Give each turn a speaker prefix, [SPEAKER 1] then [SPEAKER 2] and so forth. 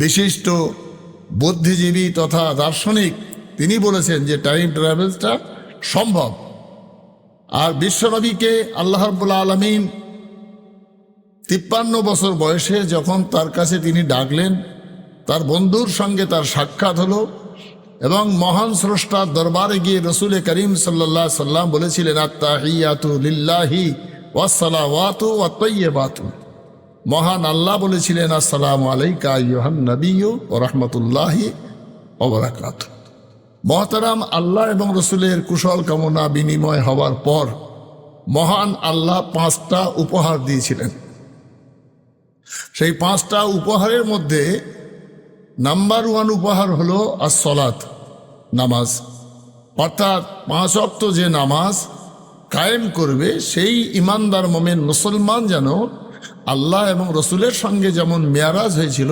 [SPEAKER 1] বিশিষ্ট বুদ্ধিজীবী তথা দার্শনিক, তিনি বলেছেন যে টাইম ট্রাভেলসটা সম্ভব। আর বিশ্বনবীকে আল্লাহ রাব্বুল আলামিন 53 বছর বয়সে যখন তার কাছে তিনি ডাকলেন, তার বন্ধুর সঙ্গে তার সাক্ষাৎ হলো এবং মহান স্রষ্টার দরবারে গিয়ে রসুল করিম সাল্লাল্লাহু আলাইহি সাল্লাম বলেছিলেন, আত্তাহিয়াতু লিল্লাহি ওয়াসসালাওয়াতু ওয়াত-তাইয়্যিবাতু। মহান আল্লাহ বলেছিলেন, আসসালামু আলাইকা আইয়ুহান নাবিয়্যু ওয়া রাহমাতুল্লাহি ওয়া বারাকাতুহু। মহতারাম, আল্লাহ এবং রসুলের কুশল কামনা বিনিময় হওয়ার পর মহান আল্লাহ 5টা উপহার দিয়েছিলেন। সেই 5টা উপহারের মধ্যে নাম্বার 1 উপহার হলো as-সালাত, নামাজ। অর্থাৎ 5 ওয়াক্ত যে নামাজ কায়েম করবে সেই ইমানদার মুমিন মুসলমান যেন আল্লাহ এবং রসুলের সঙ্গে যেমন মেয়ারাজ হয়েছিল